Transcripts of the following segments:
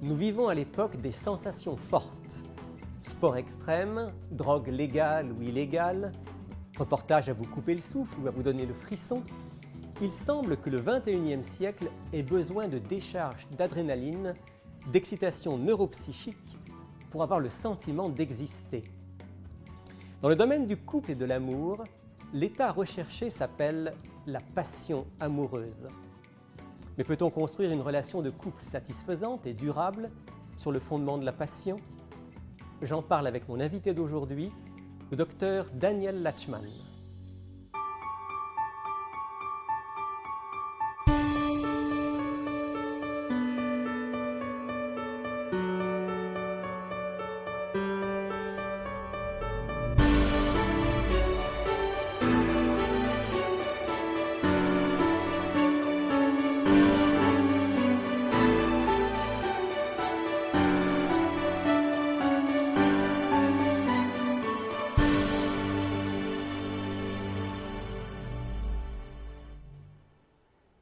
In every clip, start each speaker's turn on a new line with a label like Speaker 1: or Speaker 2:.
Speaker 1: Nous vivons à l'époque des sensations fortes. Sport extrême, drogue légale ou illégale, reportage à vous couper le souffle ou à vous donner le frisson. Il semble que le XXIe siècle ait besoin de décharges d'adrénaline, d'excitation neuropsychique pour avoir le sentiment d'exister. Dans le domaine du couple et de l'amour, l'état recherché s'appelle la passion amoureuse. Mais peut-on construire une relation de couple satisfaisante et durable sur le fondement de la passion ? J'en parle avec mon invité d'aujourd'hui, le docteur Daniel Lachman.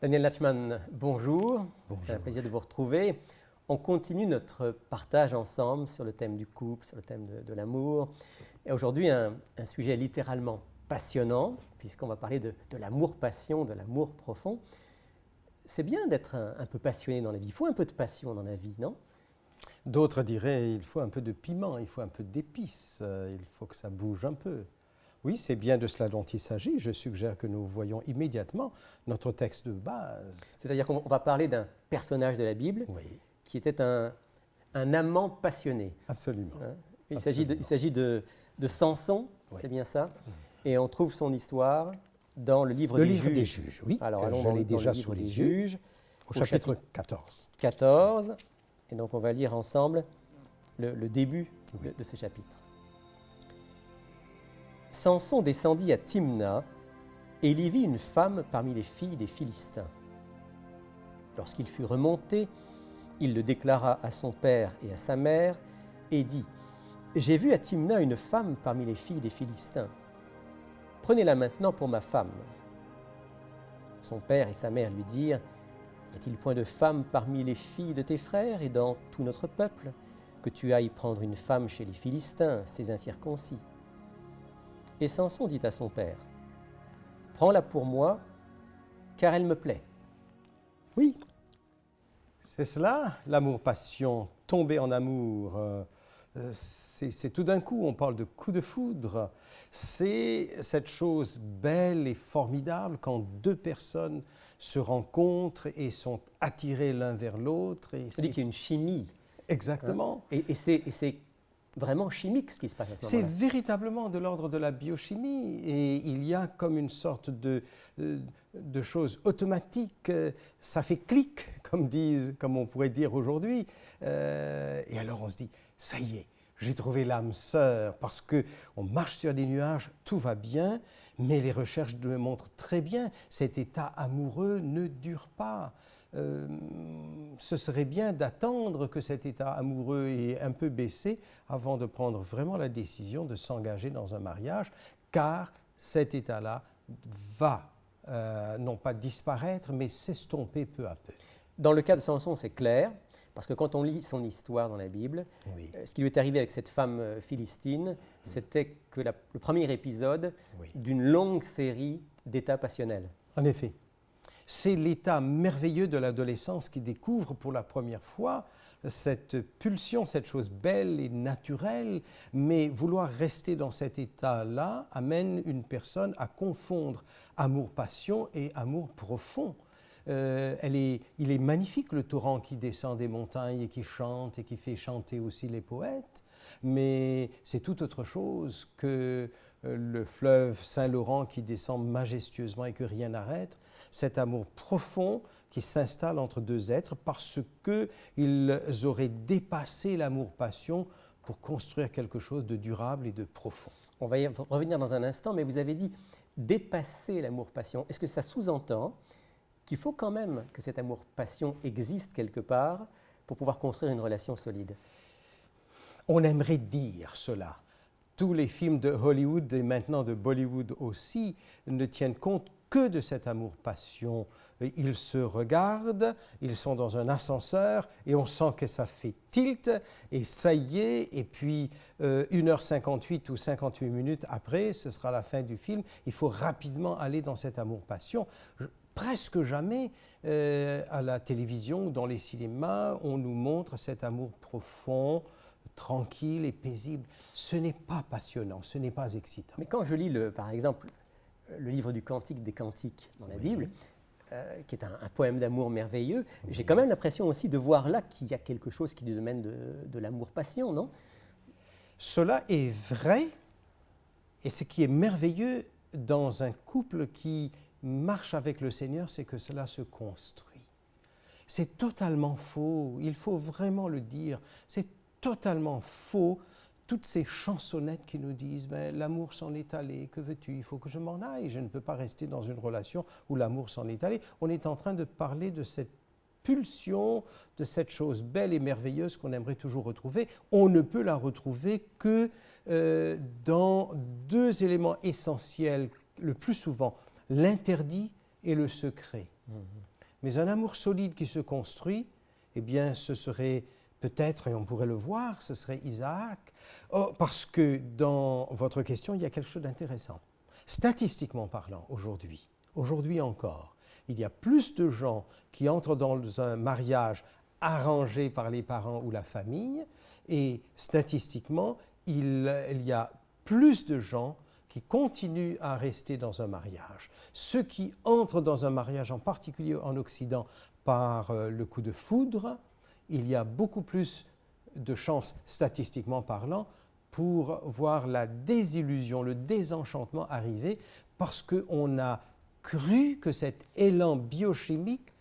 Speaker 1: Daniel Lachman, bonjour. C'est un plaisir de vous retrouver. On continue notre partage ensemble sur le thème du couple, sur le thème de l'amour. Et aujourd'hui, un sujet littéralement passionnant, puisqu'on va parler de l'amour-passion, de l'amour profond. C'est bien d'être un peu passionné dans la vie. Il faut un peu de passion dans la vie, non ?
Speaker 2: D'autres diraient il faut un peu de piment, il faut un peu d'épices, il faut que ça bouge un peu. Oui, c'est bien de cela dont il s'agit. Je suggère que nous voyons immédiatement notre texte de base.
Speaker 1: C'est-à-dire qu'on va parler d'un personnage de la Bible qui était un amant passionné.
Speaker 2: Absolument.
Speaker 1: Hein? Il s'agit de Samson, c'est bien ça. Et on trouve son histoire dans le livre des Juges.
Speaker 2: Oui,
Speaker 1: alors allons
Speaker 2: je l'ai déjà sous les yeux, au chapitre 14.
Speaker 1: 14, et donc on va lire ensemble le début de ce chapitre. Samson descendit à Timna et il y vit une femme parmi les filles des Philistins. Lorsqu'il fut remonté, il le déclara à son père et à sa mère et dit « J'ai vu à Timna une femme parmi les filles des Philistins. Prenez-la maintenant pour ma femme. » Son père et sa mère lui dirent « Y a-t-il point de femme parmi les filles de tes frères et dans tout notre peuple que tu ailles prendre une femme chez les Philistins, ces incirconcis ?» Et Samson dit à son père, « Prends-la pour moi, car elle me plaît. »
Speaker 2: Oui, c'est cela, l'amour-passion, tomber en amour. C'est tout d'un coup, on parle de coup de foudre. C'est cette chose belle et formidable quand deux personnes se rencontrent et sont attirées l'un vers l'autre.
Speaker 1: On dit qu'il y a une chimie.
Speaker 2: Exactement.
Speaker 1: Hein? Et c'est vraiment chimique ce qui se passe à ce moment-là.
Speaker 2: C'est véritablement de l'ordre de la biochimie et il y a comme une sorte de chose automatique, ça fait clic, comme on pourrait dire aujourd'hui. Et alors on se dit, ça y est, j'ai trouvé l'âme sœur parce qu'on marche sur des nuages, tout va bien, mais les recherches le montrent très bien, cet état amoureux ne dure pas. Ce serait bien d'attendre que cet état amoureux ait un peu baissé avant de prendre vraiment la décision de s'engager dans un mariage, car cet état-là va non pas disparaître, mais s'estomper peu à peu.
Speaker 1: Dans le cas de Samson, c'est clair, parce que quand on lit son histoire dans la Bible, ce qui lui est arrivé avec cette femme philistine, c'était que le premier épisode d'une longue série d'états passionnels.
Speaker 2: En effet. C'est l'état merveilleux de l'adolescence qui découvre pour la première fois cette pulsion, cette chose belle et naturelle, mais vouloir rester dans cet état-là amène une personne à confondre amour-passion et amour profond. Il est magnifique le torrent qui descend des montagnes et qui chante et qui fait chanter aussi les poètes, mais c'est tout autre chose que le fleuve Saint-Laurent qui descend majestueusement et que rien n'arrête. Cet amour profond qui s'installe entre deux êtres parce qu'ils auraient dépassé l'amour-passion pour construire quelque chose de durable et de profond.
Speaker 1: On va y revenir dans un instant, mais vous avez dit dépasser l'amour-passion. Est-ce que ça sous-entend qu'il faut quand même que cet amour-passion existe quelque part pour pouvoir construire une relation solide ?
Speaker 2: On aimerait dire cela. Tous les films de Hollywood et maintenant de Bollywood aussi ne tiennent compte que de cet amour-passion. Ils se regardent, ils sont dans un ascenseur et on sent que ça fait tilt et ça y est, et puis 1h58 ou 58 minutes après, ce sera la fin du film, il faut rapidement aller dans cet amour-passion. Presque jamais à la télévision ou dans les cinémas, on nous montre cet amour profond, tranquille et paisible. Ce n'est pas passionnant, ce n'est pas excitant.
Speaker 1: Mais quand je lis, par exemple, le livre du Cantique des Cantiques dans la Bible, qui est un poème d'amour merveilleux, j'ai quand même l'impression aussi de voir là qu'il y a quelque chose qui est du domaine de l'amour-passion, non?
Speaker 2: Cela est vrai, et ce qui est merveilleux dans un couple qui marche avec le Seigneur, c'est que cela se construit. C'est totalement faux, il faut vraiment le dire, c'est totalement faux. Toutes ces chansonnettes qui nous disent ben, « l'amour s'en est allé, que veux-tu, il faut que je m'en aille, je ne peux pas rester dans une relation où l'amour s'en est allé ». On est en train de parler de cette pulsion, de cette chose belle et merveilleuse qu'on aimerait toujours retrouver. On ne peut la retrouver que dans deux éléments essentiels, le plus souvent, l'interdit et le secret. Mais un amour solide qui se construit, eh bien ce serait peut-être, et on pourrait le voir, ce serait Isaac. Oh, parce que dans votre question, il y a quelque chose d'intéressant. Statistiquement parlant, aujourd'hui encore, il y a plus de gens qui entrent dans un mariage arrangé par les parents ou la famille, et statistiquement, il y a plus de gens qui continuent à rester dans un mariage. Ceux qui entrent dans un mariage, en particulier en Occident, par le coup de foudre, il y a beaucoup plus de chances, statistiquement parlant, pour voir la désillusion, le désenchantement arriver, parce qu'on a cru que cet élan biochimique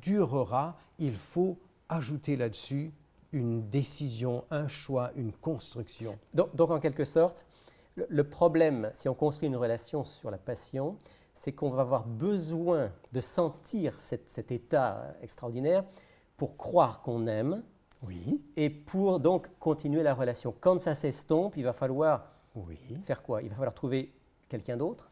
Speaker 2: durera. Il faut ajouter là-dessus une décision, un choix, une construction.
Speaker 1: Donc en quelque sorte, le problème, si on construit une relation sur la passion, c'est qu'on va avoir besoin de sentir cet état extraordinaire pour croire qu'on aime,
Speaker 2: oui,
Speaker 1: et pour donc continuer la relation. Quand ça s'estompe, il va falloir faire quoi? Il va falloir trouver quelqu'un d'autre?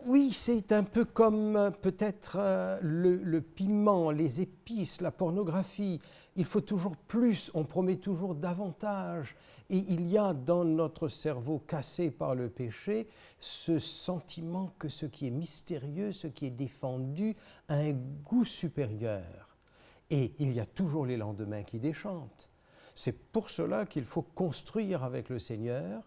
Speaker 2: Oui, c'est un peu comme peut-être le piment, les épices, la pornographie. Il faut toujours plus, on promet toujours davantage. Et il y a dans notre cerveau cassé par le péché ce sentiment que ce qui est mystérieux, ce qui est défendu, a un goût supérieur. Et il y a toujours les lendemains qui déchantent. C'est pour cela qu'il faut construire avec le Seigneur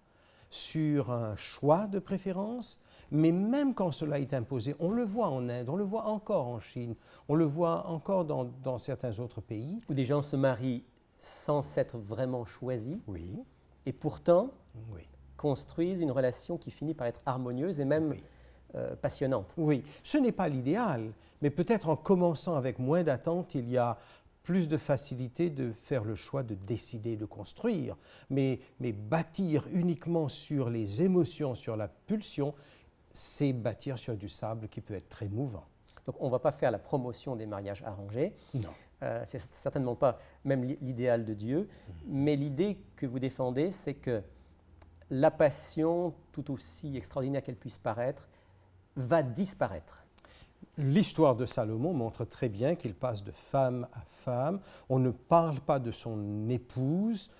Speaker 2: sur un choix de préférence, mais même quand cela est imposé, on le voit en Inde, on le voit encore en Chine, on le voit encore dans certains autres pays.
Speaker 1: Où des gens se marient sans s'être vraiment choisis,
Speaker 2: oui,
Speaker 1: et pourtant
Speaker 2: oui,
Speaker 1: construisent une relation qui finit par être harmonieuse et même passionnante.
Speaker 2: Oui, ce n'est pas l'idéal, mais peut-être en commençant avec moins d'attente, il y a plus de facilité de faire le choix de décider, de construire. Mais bâtir uniquement sur les émotions, sur la pulsion, c'est bâtir sur du sable qui peut être très mouvant.
Speaker 1: Donc on ne va pas faire la promotion des mariages arrangés.
Speaker 2: Non.
Speaker 1: C'est certainement pas même l'idéal de Dieu, mais l'idée que vous défendez, c'est que la passion, tout aussi extraordinaire qu'elle puisse paraître, va disparaître.
Speaker 2: L'histoire de Salomon montre très bien qu'il passe de femme à femme. On ne parle pas de son épouse.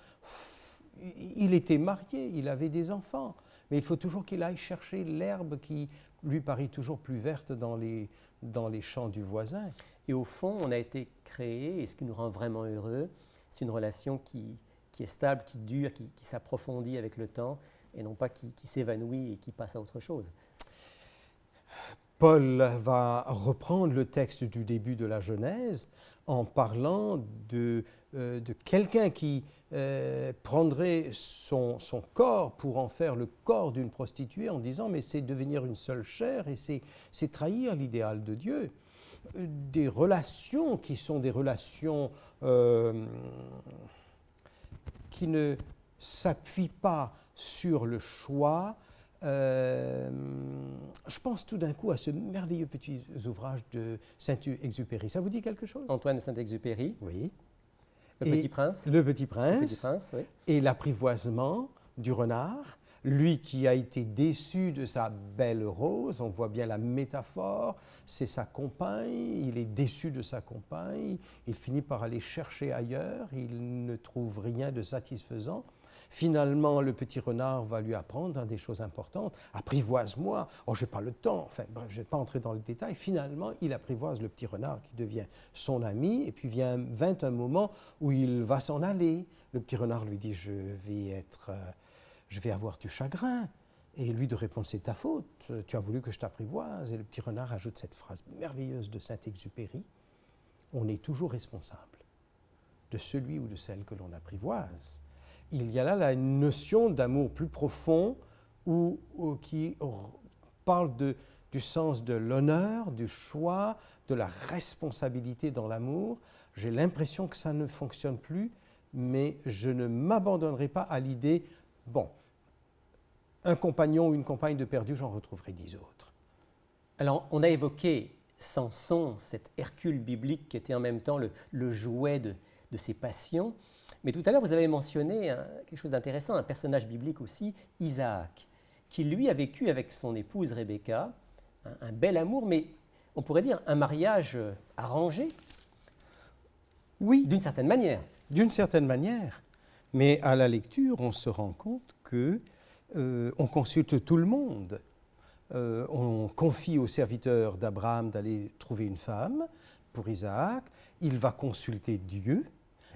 Speaker 2: Il était marié, il avait des enfants. Mais il faut toujours qu'il aille chercher l'herbe qui lui paraît toujours plus verte dans les champs du voisin.
Speaker 1: Et au fond, on a été créé, et ce qui nous rend vraiment heureux, c'est une relation qui est stable, qui dure, qui s'approfondit avec le temps, et non pas qui s'évanouit et qui passe à autre chose.
Speaker 2: Paul va reprendre le texte du début de la Genèse en parlant de quelqu'un qui prendrait son corps pour en faire le corps d'une prostituée en disant « mais c'est devenir une seule chair et c'est trahir l'idéal de Dieu ». Des relations qui sont des relations qui ne s'appuient pas sur le choix. Je pense tout d'un coup à ce merveilleux petit ouvrage de Saint-Exupéry. Ça vous dit quelque chose?
Speaker 1: Antoine de Saint-Exupéry.
Speaker 2: Oui.
Speaker 1: Le Petit Prince.
Speaker 2: Le Petit Prince.
Speaker 1: Le Petit Prince, oui.
Speaker 2: Et l'apprivoisement du renard. Lui qui a été déçu de sa belle rose, on voit bien la métaphore, c'est sa compagne, il est déçu de sa compagne, il finit par aller chercher ailleurs, il ne trouve rien de satisfaisant. Finalement, le petit renard va lui apprendre des choses importantes. Apprivoise-moi. Oh, je n'ai pas le temps. Enfin, bref, je ne vais pas entrer dans le détail. Finalement, il apprivoise le petit renard qui devient son ami. Et puis vint un moment où il va s'en aller. Le petit renard lui dit, je vais avoir du chagrin. Et lui de répondre, c'est ta faute. Tu as voulu que je t'apprivoise. Et le petit renard ajoute cette phrase merveilleuse de Saint-Exupéry. On est toujours responsable de celui ou de celle que l'on apprivoise. Il y a là une notion d'amour plus profond qui parle du sens de l'honneur, du choix, de la responsabilité dans l'amour. J'ai l'impression que ça ne fonctionne plus, mais je ne m'abandonnerai pas à l'idée, bon, un compagnon ou une compagne de perdu, j'en retrouverai 10 autres.
Speaker 1: Alors, on a évoqué Samson, cet Hercule biblique qui était en même temps le jouet de ses passions. Mais tout à l'heure, vous avez mentionné quelque chose d'intéressant, un personnage biblique aussi, Isaac, qui lui a vécu avec son épouse Rebecca un bel amour, mais on pourrait dire un mariage arrangé.
Speaker 2: Oui.
Speaker 1: D'une certaine manière.
Speaker 2: D'une certaine manière. Mais à la lecture, on se rend compte qu'on consulte tout le monde. On confie au serviteur d'Abraham d'aller trouver une femme pour Isaac. Il va consulter Dieu.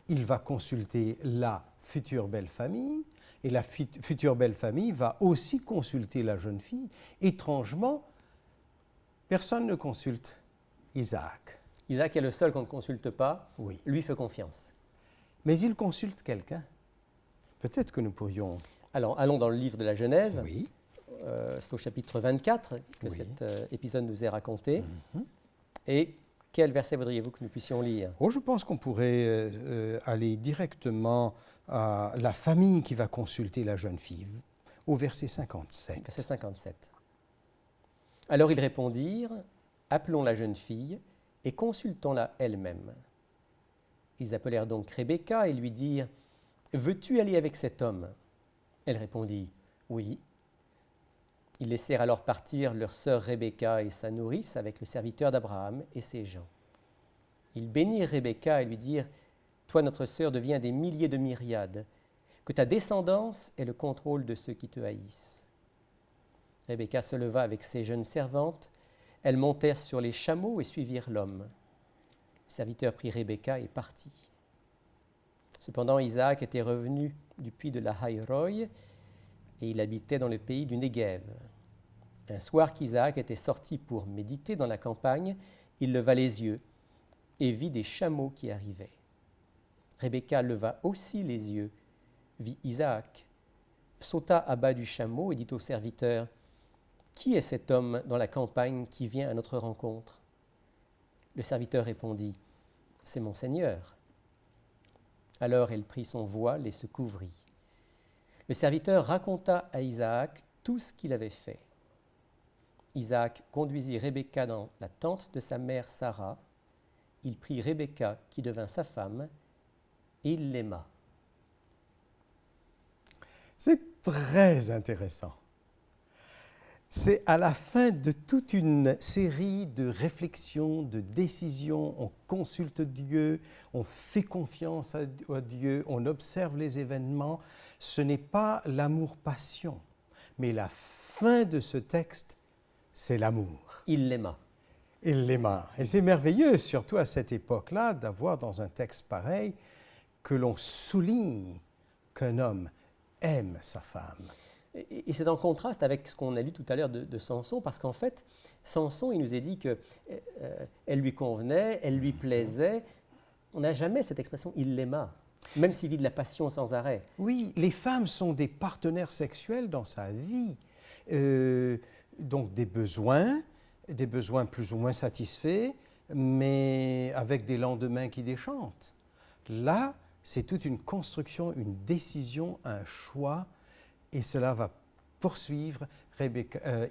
Speaker 2: Il va consulter la future belle famille, et la future belle famille va aussi consulter la jeune fille. Étrangement, personne ne consulte Isaac.
Speaker 1: Isaac est le seul qu'on ne consulte pas,
Speaker 2: oui.
Speaker 1: Lui fait confiance.
Speaker 2: Mais il consulte quelqu'un. Peut-être que nous pourrions...
Speaker 1: Alors, allons dans le livre de la Genèse.
Speaker 2: Oui.
Speaker 1: C'est au chapitre 24 que
Speaker 2: oui.
Speaker 1: cet épisode nous est raconté.
Speaker 2: Mm-hmm.
Speaker 1: Et quel verset voudriez-vous que nous puissions lire ?
Speaker 2: Je pense qu'on pourrait aller directement à la famille qui va consulter la jeune fille, au verset 57.
Speaker 1: Verset 57. Alors ils répondirent, appelons la jeune fille et consultons-la elle-même. Ils appelèrent donc Rebecca et lui dirent, veux-tu aller avec cet homme ? Elle répondit, oui. Ils laissèrent alors partir leur sœur Rebecca et sa nourrice avec le serviteur d'Abraham et ses gens. Ils bénirent Rebecca et lui dirent, toi notre sœur deviens des milliers de myriades, que ta descendance ait le contrôle de ceux qui te haïssent. Rebecca se leva avec ses jeunes servantes, elles montèrent sur les chameaux et suivirent l'homme. Le serviteur prit Rebecca et partit. Cependant Isaac était revenu du puits de la Haïroï et il habitait dans le pays du Néguev. Un soir qu'Isaac était sorti pour méditer dans la campagne, il leva les yeux et vit des chameaux qui arrivaient. Rebecca leva aussi les yeux, vit Isaac, sauta à bas du chameau et dit au serviteur, « Qui est cet homme dans la campagne qui vient à notre rencontre ?» Le serviteur répondit, « C'est mon Seigneur. » Alors elle prit son voile et se couvrit. Le serviteur raconta à Isaac tout ce qu'il avait fait. Isaac conduisit Rebecca dans la tente de sa mère Sarah. Il prit Rebecca qui devint sa femme et il l'aima.
Speaker 2: C'est très intéressant. C'est à la fin de toute une série de réflexions, de décisions, on consulte Dieu, on fait confiance à Dieu, on observe les événements. Ce n'est pas l'amour-passion, mais la fin de ce texte, c'est l'amour.
Speaker 1: Il l'aima.
Speaker 2: Il l'aima. Et c'est merveilleux, surtout à cette époque-là, d'avoir dans un texte pareil que l'on souligne qu'un homme aime sa femme.
Speaker 1: Et c'est en contraste avec ce qu'on a lu tout à l'heure de Samson, parce qu'en fait, Samson, il nous est dit qu'elle lui convenait, elle lui plaisait. On n'a jamais cette expression « il l'aima », même s'il vit de la passion sans arrêt.
Speaker 2: Oui, les femmes sont des partenaires sexuels dans sa vie. Donc des besoins plus ou moins satisfaits, mais avec des lendemains qui déchantent. Là, c'est toute une construction, une décision, un choix, et cela va poursuivre.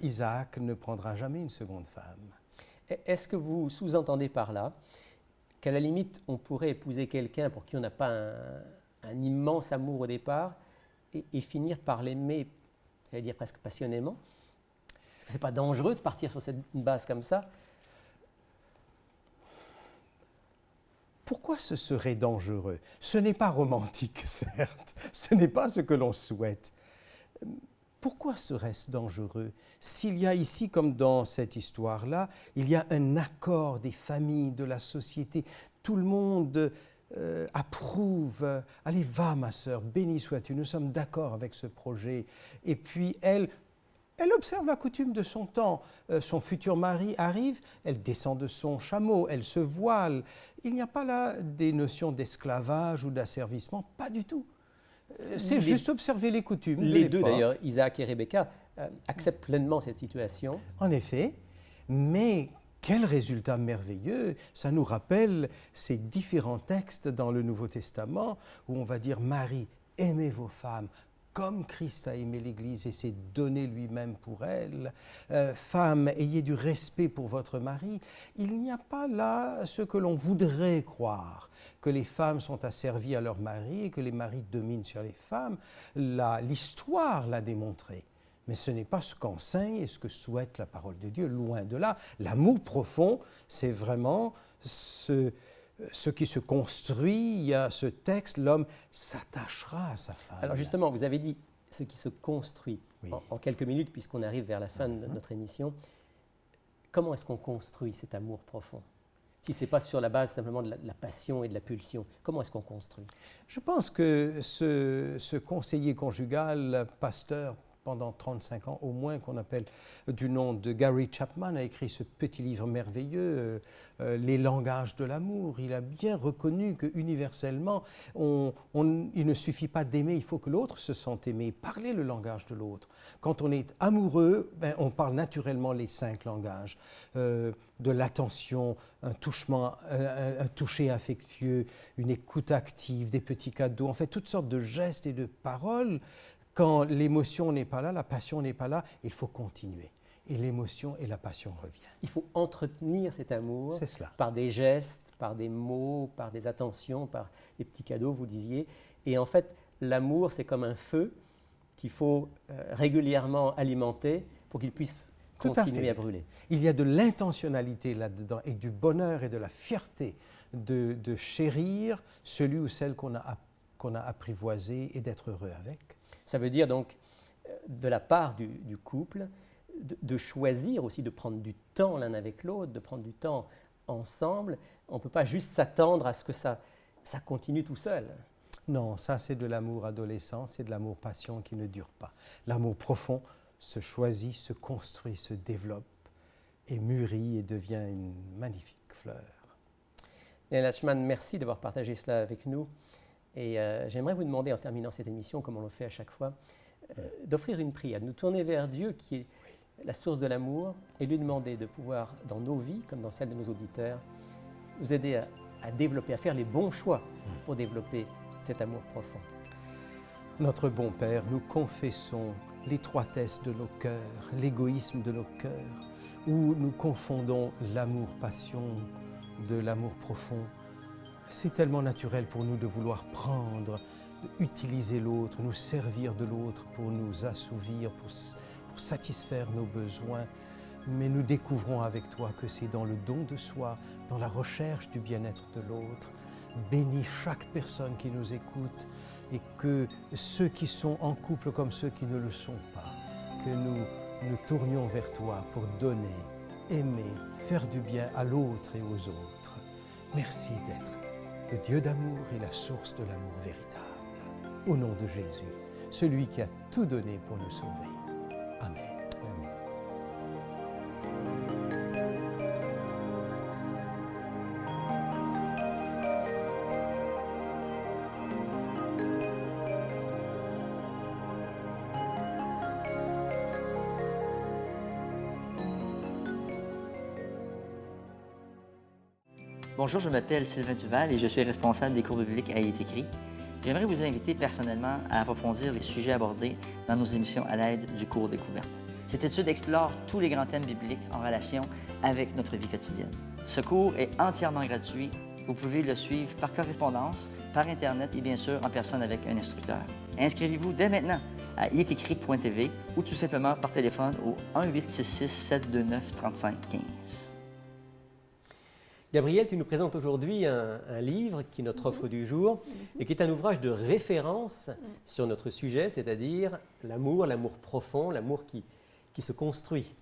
Speaker 2: Isaac ne prendra jamais une seconde femme.
Speaker 1: Est-ce que vous sous-entendez par là qu'à la limite, on pourrait épouser quelqu'un pour qui on n'a pas un immense amour au départ et finir par l'aimer j'allais dire presque passionnément. Est-ce que ce n'est pas dangereux de partir sur une base comme ça?
Speaker 2: Pourquoi ce serait dangereux? Ce n'est pas romantique, certes, ce n'est pas ce que l'on souhaite. Pourquoi serait-ce dangereux? S'il y a ici, comme dans cette histoire-là, il y a un accord des familles, de la société, tout le monde approuve. Allez, va ma sœur, béni sois-tu, nous sommes d'accord avec ce projet. Et puis elle observe la coutume de son temps. Son futur mari arrive, elle descend de son chameau, elle se voile. Il n'y a pas là des notions d'esclavage ou d'asservissement, pas du tout. C'est juste observer les coutumes.
Speaker 1: Les deux d'ailleurs, Isaac et Rebecca, acceptent pleinement cette situation.
Speaker 2: En effet, mais quel résultat merveilleux! Ça nous rappelle ces différents textes dans le Nouveau Testament où on va dire « Marie, aimez vos femmes ». Comme Christ a aimé l'Église et s'est donné lui-même pour elle. Femmes, ayez du respect pour votre mari. Il n'y a pas là ce que l'on voudrait croire, que les femmes sont asservies à leur mari et que les maris dominent sur les femmes. L'histoire l'a démontré. Mais ce n'est pas ce qu'enseigne et ce que souhaite la parole de Dieu, loin de là. L'amour profond, c'est vraiment ce qui se construit. Il y a ce texte, l'homme s'attachera à sa femme.
Speaker 1: Alors justement, vous avez dit ce qui se construit.
Speaker 2: Oui.
Speaker 1: En quelques minutes, puisqu'on arrive vers la fin de notre émission, comment est-ce qu'on construit cet amour profond? Si ce n'est pas sur la base simplement de la passion et de la pulsion, comment est-ce qu'on construit?
Speaker 2: Je pense que ce conseiller conjugal, pasteur, pendant 35 ans au moins, qu'on appelle du nom de Gary Chapman, a écrit ce petit livre merveilleux, Les langages de l'amour. Il a bien reconnu qu'universellement, il ne suffit pas d'aimer, il faut que l'autre se sente aimé, parler le langage de l'autre. Quand on est amoureux, on parle naturellement les 5 langages, de l'attention, un toucher affectueux, une écoute active, des petits cadeaux, en fait toutes sortes de gestes et de paroles. Quand l'émotion n'est pas là, la passion n'est pas là, il faut continuer. Et l'émotion et la passion reviennent.
Speaker 1: Il faut entretenir cet amour par des gestes, par des mots, par des attentions, par des petits cadeaux, vous disiez. Et en fait, l'amour, c'est comme un feu qu'il faut régulièrement alimenter pour qu'il puisse continuer à brûler.
Speaker 2: Il y a de l'intentionnalité là-dedans et du bonheur et de la fierté de chérir celui ou celle qu'on a apprivoisé et d'être heureux avec.
Speaker 1: Ça veut dire donc, de la part du couple, de choisir aussi de prendre du temps l'un avec l'autre, de prendre du temps ensemble. On ne peut pas juste s'attendre à ce que ça continue tout seul.
Speaker 2: Non, ça c'est de l'amour adolescent, c'est de l'amour passion qui ne dure pas. L'amour profond se choisit, se construit, se développe et mûrit et devient une magnifique fleur.
Speaker 1: Daniel Lachman, merci d'avoir partagé cela avec nous. Et j'aimerais vous demander, en terminant cette émission, comme on le fait à chaque fois, d'offrir une prière, de nous tourner vers Dieu qui est la source de l'amour et lui demander de pouvoir, dans nos vies, comme dans celles de nos auditeurs, nous aider à développer, à faire les bons choix pour développer cet amour profond.
Speaker 2: Notre bon Père, nous confessons l'étroitesse de nos cœurs, l'égoïsme de nos cœurs, où nous confondons l'amour-passion de l'amour profond. C'est tellement naturel pour nous de vouloir prendre, utiliser l'autre, nous servir de l'autre pour nous assouvir, pour satisfaire nos besoins. Mais nous découvrons avec toi que c'est dans le don de soi, dans la recherche du bien-être de l'autre. Bénis chaque personne qui nous écoute et que ceux qui sont en couple comme ceux qui ne le sont pas, que nous nous tournions vers toi pour donner, aimer, faire du bien à l'autre et aux autres. Merci d'être le Dieu d'amour et la source de l'amour véritable. Au nom de Jésus, celui qui a tout donné pour nous sauver. Amen.
Speaker 3: Bonjour, je m'appelle Sylvain Duval et je suis responsable des cours bibliques à Il est écrit. J'aimerais vous inviter personnellement à approfondir les sujets abordés dans nos émissions à l'aide du cours Découverte. Cette étude explore tous les grands thèmes bibliques en relation avec notre vie quotidienne. Ce cours est entièrement gratuit Vous pouvez le suivre par correspondance, par Internet et bien sûr en personne avec un instructeur. Inscrivez-vous dès maintenant à ilestécrit.tv ou tout simplement par téléphone au 1-866-729-3515.
Speaker 1: Gabriel, tu nous présentes aujourd'hui un livre qui est notre offre du jour et qui est un ouvrage de référence sur notre sujet, c'est-à-dire l'amour profond, l'amour qui se construit.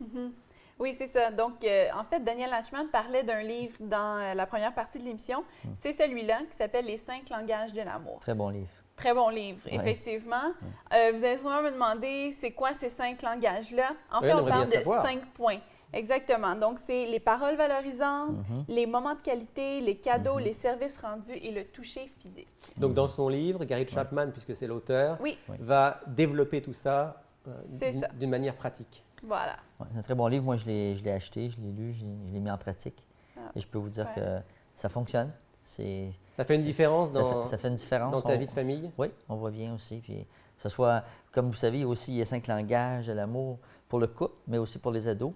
Speaker 4: Oui, c'est ça. Donc, en fait, Daniel Latchman parlait d'un livre dans la première partie de l'émission. C'est celui-là qui s'appelle « Les 5 langages de l'amour ».
Speaker 3: Très bon livre.
Speaker 4: Très bon livre, effectivement. Vous allez sûrement me demander, c'est quoi ces 5 langages-là? En fait, on parle de 5 points. Exactement. Donc, c'est les paroles valorisantes, les moments de qualité, les cadeaux, les services rendus et le toucher physique.
Speaker 1: Donc, dans son livre, Gary Chapman, puisque c'est l'auteur, va développer tout ça d'une manière pratique.
Speaker 4: Voilà.
Speaker 3: Ouais, c'est un très bon livre. Moi, je l'ai acheté, je l'ai lu, je l'ai mis en pratique. Et je peux vous dire que ça fonctionne.
Speaker 1: Ça fait une différence dans ta vie de famille?
Speaker 3: Oui, on voit bien aussi. Puis, que ce soit, comme vous savez, aussi, il y a 5 langages de l'amour pour le couple, mais aussi pour les ados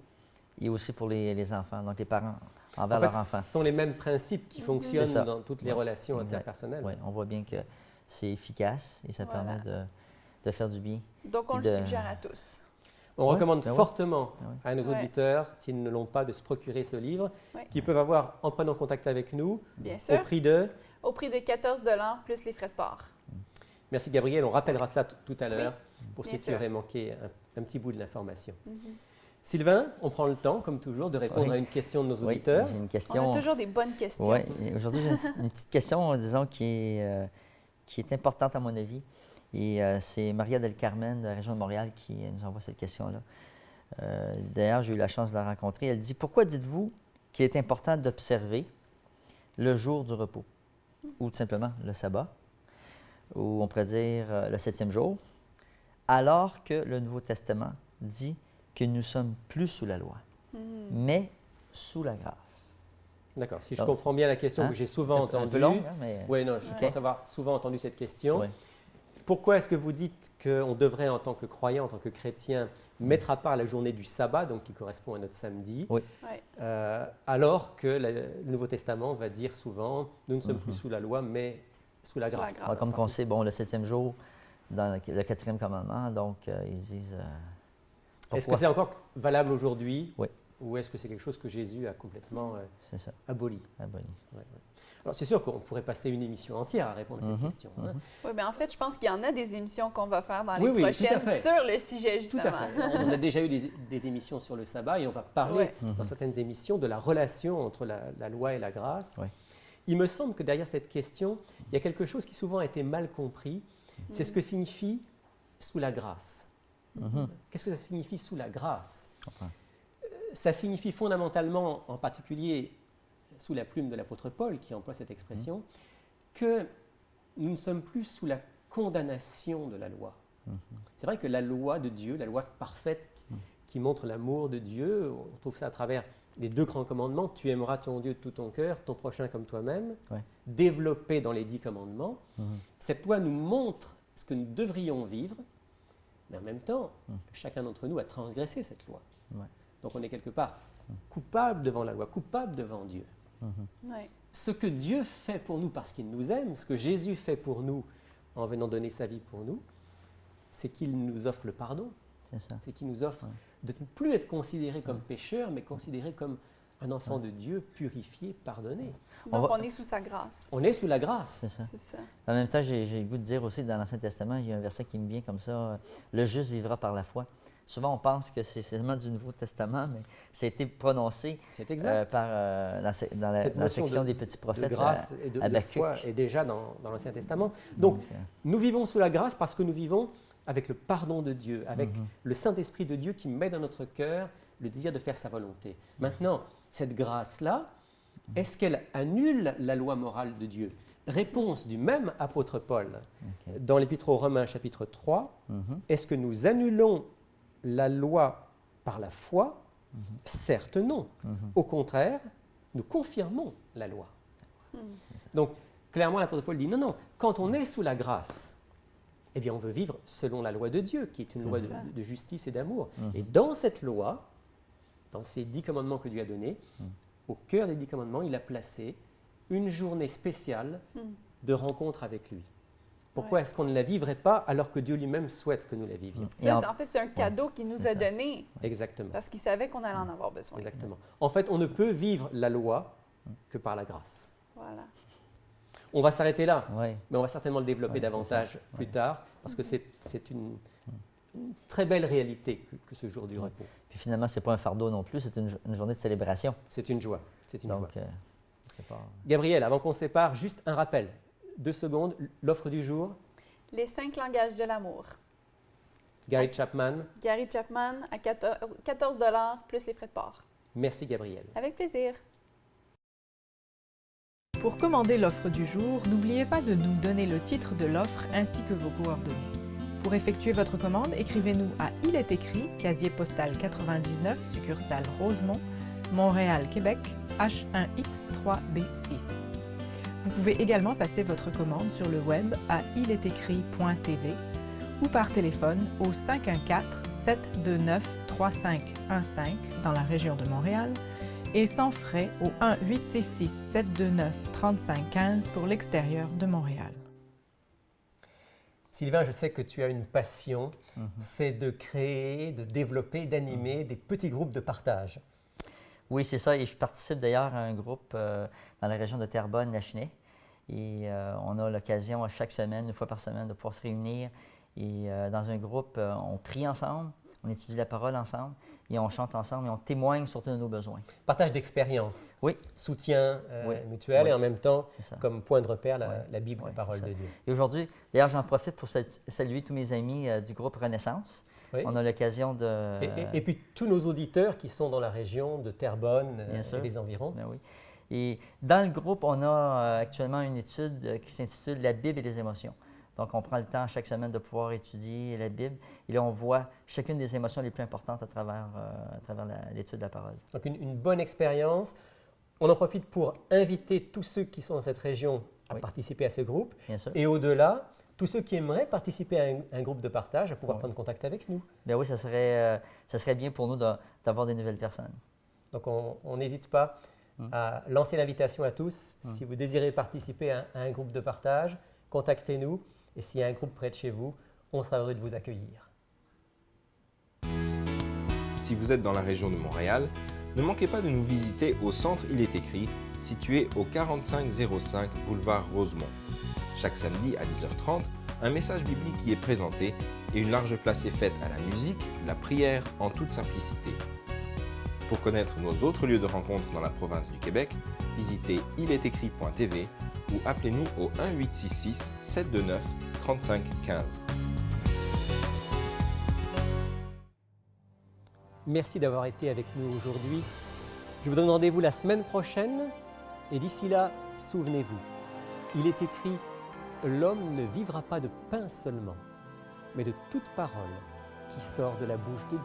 Speaker 3: et aussi pour les enfants, donc les parents envers leurs enfants.
Speaker 1: Ce sont les mêmes principes qui fonctionnent dans toutes les relations interpersonnelles.
Speaker 3: Oui, on voit bien que c'est efficace et ça permet de faire du bien.
Speaker 4: Donc, on le suggère à tous.
Speaker 1: On recommande fortement à nos auditeurs, s'ils ne l'ont pas, de se procurer ce livre, qu'ils peuvent avoir en prenant contact avec nous, au prix de
Speaker 4: 14 $ plus les frais de port.
Speaker 1: Merci Gabriel, on rappellera ça tout à l'heure pour ceux qui auraient manqué un petit bout de l'information. Sylvain, on prend le temps, comme toujours, de répondre à une question de nos auditeurs.
Speaker 3: J'ai une question.
Speaker 4: On a toujours des bonnes questions.
Speaker 3: Oui, aujourd'hui, j'ai une petite question, disons, qui est importante à mon avis. Et c'est Maria Del Carmen de la région de Montréal qui nous envoie cette question-là. D'ailleurs, j'ai eu la chance de la rencontrer. Elle dit « Pourquoi dites-vous qu'il est important d'observer le jour du repos, ou tout simplement le sabbat, ou on pourrait dire le 7e jour, alors que le Nouveau Testament dit que nous sommes plus sous la loi, mais sous la grâce. »
Speaker 1: D'accord. Si je comprends bien la question que j'ai souvent entendue.
Speaker 3: Un peu long, mais...
Speaker 1: Oui, non, je pense avoir souvent entendu cette question. Oui. Pourquoi est-ce que vous dites qu'on devrait, en tant que croyant, en tant que chrétien, mettre à part la journée du sabbat, donc qui correspond à notre samedi, alors que le Nouveau Testament va dire souvent « nous ne sommes plus sous la loi, mais sous la grâce ».
Speaker 3: Comme on sait, le 7e jour, dans le 4e commandement, donc ils disent...
Speaker 1: Est-ce que c'est encore valable aujourd'hui? Oui. Ou est-ce que c'est quelque chose que Jésus a complètement aboli? Alors, c'est sûr qu'on pourrait passer une émission entière à répondre à cette question.
Speaker 4: Oui, mais en fait, je pense qu'il y en a des émissions qu'on va faire dans les prochaines sur le sujet, justement.
Speaker 1: Tout à fait. On a déjà eu des émissions sur le sabbat et on va parler dans certaines émissions de la relation entre la loi et la grâce. Il me semble que derrière cette question, il y a quelque chose qui souvent a été mal compris. C'est ce que signifie sous la grâce. Qu'est-ce que ça signifie sous la grâce? Ça signifie fondamentalement, en particulier sous la plume de l'apôtre Paul, qui emploie cette expression, que nous ne sommes plus sous la condamnation de la loi. C'est vrai que la loi de Dieu, la loi parfaite qui montre l'amour de Dieu, on trouve ça à travers les 2 grands commandements, tu aimeras ton Dieu de tout ton cœur, ton prochain comme toi-même, développé dans les 10 commandements. Cette loi nous montre ce que nous devrions vivre, mais en même temps, chacun d'entre nous a transgressé cette loi. Donc on est quelque part coupable devant la loi, coupable devant Dieu. Ce que Dieu fait pour nous parce qu'il nous aime, ce que Jésus fait pour nous en venant donner sa vie pour nous, c'est qu'il nous offre le pardon. C'est qu'il nous offre de ne plus être considéré comme pécheur, mais considéré comme un enfant de Dieu purifié, pardonné.
Speaker 4: Donc on est sous sa grâce.
Speaker 1: On est sous la grâce.
Speaker 3: C'est ça. En même temps, j'ai le goût de dire aussi dans l'Ancien Testament, il y a un verset qui me vient comme ça, « Le juste vivra par la foi ». Souvent, on pense que c'est seulement du Nouveau Testament, mais ça a été prononcé dans la section des petits prophètes.
Speaker 1: De grâce et de foi est déjà dans l'Ancien Testament. Donc, nous vivons sous la grâce parce que nous vivons avec le pardon de Dieu, avec le Saint-Esprit de Dieu qui met dans notre cœur le désir de faire sa volonté. Maintenant, cette grâce-là, est-ce qu'elle annule la loi morale de Dieu? Réponse du même apôtre Paul dans l'Épître aux Romains, chapitre 3. Est-ce que nous annulons la loi par la foi? Certes non. Au contraire, nous confirmons la loi. Donc, clairement, l'apôtre Paul dit non, quand on est sous la grâce, eh bien, on veut vivre selon la loi de Dieu, qui est une loi de justice et d'amour. Et dans cette loi, dans ces 10 commandements que Dieu a donnés, au cœur des 10 commandements, il a placé une journée spéciale de rencontre avec lui. Pourquoi est-ce qu'on ne la vivrait pas alors que Dieu lui-même souhaite que nous la vivions?
Speaker 4: En fait, c'est un cadeau qu'il nous a donné.
Speaker 1: Exactement.
Speaker 4: Parce qu'il savait qu'on allait en avoir besoin.
Speaker 1: Exactement. En fait, on ne peut vivre la loi que par la grâce.
Speaker 4: Voilà.
Speaker 1: On va s'arrêter là,
Speaker 3: Oui.
Speaker 1: mais on va certainement le développer davantage plus tard, parce que c'est une très belle réalité que ce jour du repos.
Speaker 3: Puis finalement, ce n'est pas un fardeau non plus, c'est une journée de célébration.
Speaker 1: C'est une joie. C'est une joie.
Speaker 3: C'est pas...
Speaker 1: Gabriel, avant qu'on se sépare, juste un rappel. 2 secondes, l'offre du jour.
Speaker 4: Les 5 langages de l'amour.
Speaker 1: Gary Chapman.
Speaker 4: Gary Chapman à 14 $ plus les frais de port.
Speaker 1: Merci Gabriel.
Speaker 4: Avec plaisir.
Speaker 5: Pour commander l'offre du jour, n'oubliez pas de nous donner le titre de l'offre ainsi que vos coordonnées. Pour effectuer votre commande, écrivez-nous à Il est écrit, casier postal 99, succursale Rosemont, Montréal, Québec, H1X3B6. Vous pouvez également passer votre commande sur le web à ilestécrit.tv ou par téléphone au 514-729-3515 dans la région de Montréal et sans frais au 1-866-729-3515 pour l'extérieur de Montréal.
Speaker 1: Sylvain, je sais que tu as une passion, c'est de créer, de développer, d'animer des petits groupes de partage.
Speaker 3: Oui, c'est ça. Et je participe d'ailleurs à un groupe dans la région de Terrebonne-Lachenay. Et on a l'occasion chaque semaine, 1 fois par semaine, de pouvoir se réunir. Et dans un groupe, on prie ensemble, on étudie la parole ensemble et on chante ensemble et on témoigne surtout de nos besoins.
Speaker 1: Partage d'expérience.
Speaker 3: Oui.
Speaker 1: Soutien mutuel et en même temps, comme point de repère, la Bible, la parole de Dieu.
Speaker 3: Et aujourd'hui, d'ailleurs, j'en profite pour saluer tous mes amis du groupe Renaissance. Oui. On a l'occasion de...
Speaker 1: Et puis tous nos auditeurs qui sont dans la région de Terrebonne et les environs.
Speaker 3: Bien oui. Et dans le groupe, on a actuellement une étude qui s'intitule « La Bible et les émotions ». Donc, on prend le temps chaque semaine de pouvoir étudier la Bible. Et là, on voit chacune des émotions les plus importantes à travers l'étude de la parole.
Speaker 1: Donc, une bonne expérience. On en profite pour inviter tous ceux qui sont dans cette région à participer à ce groupe.
Speaker 3: Bien sûr.
Speaker 1: Et au-delà, tous ceux qui aimeraient participer à un groupe de partage, à pouvoir prendre contact avec nous.
Speaker 3: Bien oui, ça serait bien pour nous d'avoir des nouvelles personnes.
Speaker 1: Donc, on n'hésite pas à lancer l'invitation à tous. Si vous désirez participer à un groupe de partage, contactez-nous. Et s'il y a un groupe près de chez vous, on sera heureux de vous accueillir.
Speaker 6: Si vous êtes dans la région de Montréal, ne manquez pas de nous visiter au centre Il est écrit, situé au 4505 boulevard Rosemont. Chaque samedi à 10h30, un message biblique y est présenté et une large place est faite à la musique, la prière en toute simplicité. Pour connaître nos autres lieux de rencontre dans la province du Québec, visitez ilestécrit.tv ou appelez-nous au 1-866-729-3515.
Speaker 1: Merci d'avoir été avec nous aujourd'hui. Je vous donne rendez-vous la semaine prochaine et d'ici là, souvenez-vous, il est écrit « L'homme ne vivra pas de pain seulement, mais de toute parole qui sort de la bouche de Dieu. »